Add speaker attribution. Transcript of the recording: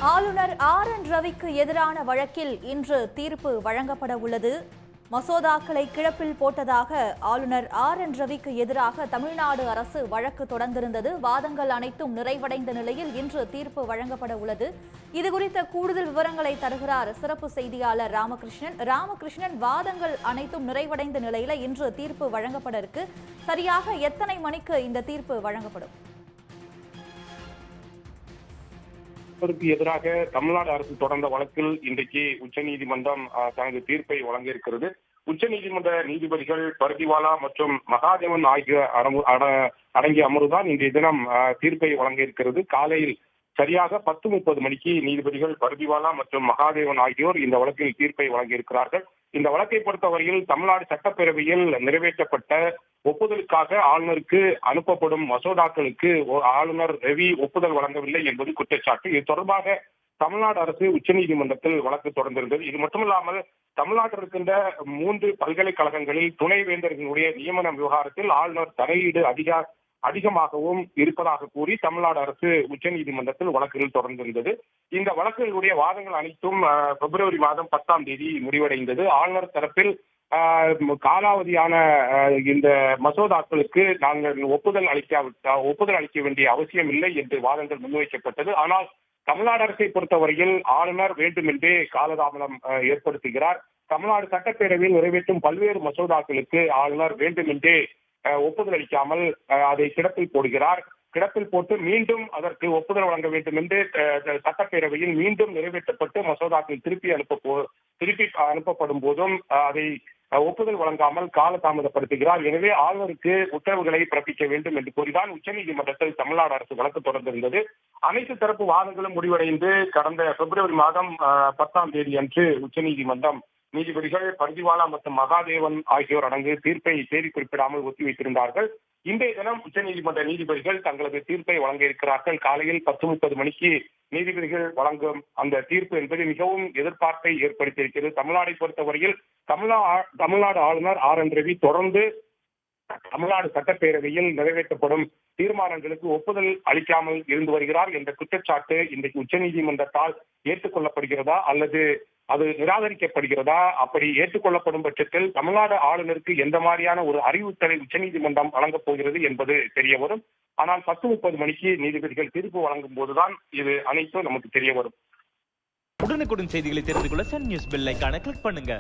Speaker 1: ஆளுநர் RN ரவிக்கு எதிரான வழக்கில் இன்று தீர்ப்பு வழங்கப்பட உள்ளது. மசோதாக்களை கிடப்பில் போட்டதாக ஆளுநர் RN ரவிக்கு எதிராக தமிழ்நாடு அரசு வழக்கு தொடர்ந்திருந்தது. வாதங்கள் அனைத்தும் நிறைவடைந்த நிலையில் இன்று தீர்ப்பு வழங்கப்பட உள்ளது. இதுகுறித்த கூடுதல் விவரங்களை தருகிறார் சிறப்பு செய்தியாளர் ராமகிருஷ்ணன். வாதங்கள் அனைத்தும் நிறைவடைந்த நிலையில இன்று தீர்ப்பு வழங்கப்பட இருக்கு. சரியாக எத்தனை மணிக்கு இந்த தீர்ப்பு வழங்கப்படும்?
Speaker 2: எதிராக தமிழ்நாடு அரசு தொடர்ந்த வழக்கில் இன்றைக்கு உச்சநீதிமன்றம் தனது தீர்ப்பை வழங்க இருக்கிறது. உச்சநீதிமன்ற நீதிபதிகள் பர்திவாலா மற்றும் மகாதேவன் ஆகிய அடங்கிய அமர்வுதான் இன்றைய தினம் தீர்ப்பை வழங்க இருக்கிறது. காலையில் சரியாக 10:30 மணிக்கு நீதிபதிகள் பர்திவாலா மற்றும் மகாதேவன் ஆகியோர் இந்த வழக்கில் தீர்ப்பை வழங்கியிருக்கிறார்கள். இந்த வழக்கை பொறுத்தவரையில் தமிழ்நாடு சட்டப்பேரவையில் நிறைவேற்றப்பட்ட ஒப்புதலுக்காக ஆளுநருக்கு அனுப்பப்படும் மசோதாக்களுக்கு ஆளுநர் ரவி ஒப்புதல் வழங்கவில்லை என்பது குற்றச்சாட்டு. இது தொடர்பாக தமிழ்நாடு அரசு உச்சநீதிமன்றத்தில் வழக்கு தொடர்ந்திருந்தது. இது மட்டுமல்லாமல் தமிழ்நாட்டில் இருக்கின்ற 3 பல்கலைக்கழகங்களில் துணைவேந்தர்களுடைய நியமன விவகாரத்தில் ஆளுநர் தலையீடு அதிகமாகவும் இருப்பதாக கூறி தமிழ்நாடு அரசு உச்சநீதிமன்றத்தில் வழக்குகள் தொடர்ந்திருந்தது. இந்த வழக்குகளுடைய வாதங்கள் அனைத்தும் பிப்ரவரி மாதம் 10ஆம் தேதி முடிவடைந்தது. ஆளுநர் தரப்பில் காலாவதியான இந்த மசோதாக்களுக்கு நாங்கள் ஒப்புதல் அளிக்க வேண்டிய அவசியம் இல்லை என்று வாதங்கள் முன்வைக்கப்பட்டது. ஆனால் தமிழ்நாடு அரசை பொறுத்தவரையில் ஆளுநர் வேண்டுமென்றே காலதாமதம் ஏற்படுத்துகிறார். தமிழ்நாடு சட்டப்பேரவையில் நிறைவேற்றும் பல்வேறு மசோதாக்களுக்கு ஆளுநர் வேண்டுமென்றே ஒப்புதல் அளிக்காமல் அதை கிடப்பில் போடுகிறார். கிடப்பில் போட்டு மீண்டும் அதற்கு ஒப்புதல் வழங்க வேண்டும் என்று சட்டப்பேரவையில் மீண்டும் நிறைவேற்றப்பட்டு மசோதாக்கள் திருப்பி அனுப்பப்படும் போதும் அதை ஒப்புதல் வழங்காமல் காலதாமதப்படுத்துகிறார். எனவே ஆளுநருக்கு உத்தரவுகளை பிறப்பிக்க வேண்டும் என்று கூறிதான் உச்சநீதிமன்றத்தில் தமிழ்நாடு அரசு வழக்கு தொடர்ந்திருந்தது. அனைத்து தரப்பு வாதங்களும் முடிவடைந்து கடந்த பிப்ரவரி மாதம் 10ஆம் தேதி அன்று உச்சநீதிமன்றம் நீதிபதிகள் பர்திவாலா மற்றும் மகாதேவன் ஆகியோர் அடங்கு தீர்ப்பை தேதி குறிப்பிடாமல் ஒத்திவைத்திருந்தார்கள். இன்றைய தினம் உச்சநீதிமன்ற நீதிபதிகள் தங்களது தீர்ப்பை வழங்க இருக்கிறார்கள். காலையில் 10:30 மணிக்கு நீதிபதிகள் வழங்கும் அந்த தீர்ப்பு என்பது மிகவும் எதிர்பார்ப்பை ஏற்படுத்தியிருக்கிறது. தமிழ்நாட்டை பொறுத்தவரையில் தமிழ்நாடு ஆளுநர் RN ரவி தொடர்ந்து தமிழ்நாடு சட்டப்பேரவையில் நிறைவேற்றப்படும் தீர்மானங்களுக்கு ஒப்புதல் அளிக்காமல் இருந்து வருகிறார் என்ற குற்றச்சாட்டு இன்றைக்கு உச்சநீதிமன்றத்தால் ஏற்றுக்கொள்ளப்படுகிறதா அல்லது அது நிராகரிக்கப்படுகிறதா? அப்படி ஏற்றுக்கொள்ளப்படும் பட்சத்தில் தமிழ்நாடு ஆளுநருக்கு எந்த மாதிரியான ஒரு அறிவுறுத்தலை உச்சநீதிமன்றம் வழங்கப் போகிறது என்பது தெரிய வரும். ஆனால் 10:30 மணிக்கு நீதிபதிகள் தீர்ப்பு வழங்கும் போதுதான் இது அனைத்தும் நமக்கு தெரிய வரும்.
Speaker 3: உடனுக்குடன் செய்திகளை தெரிந்து கொள்ள சன் நியூஸ் பெல் ஐகானை கிளிக் பண்ணுங்க.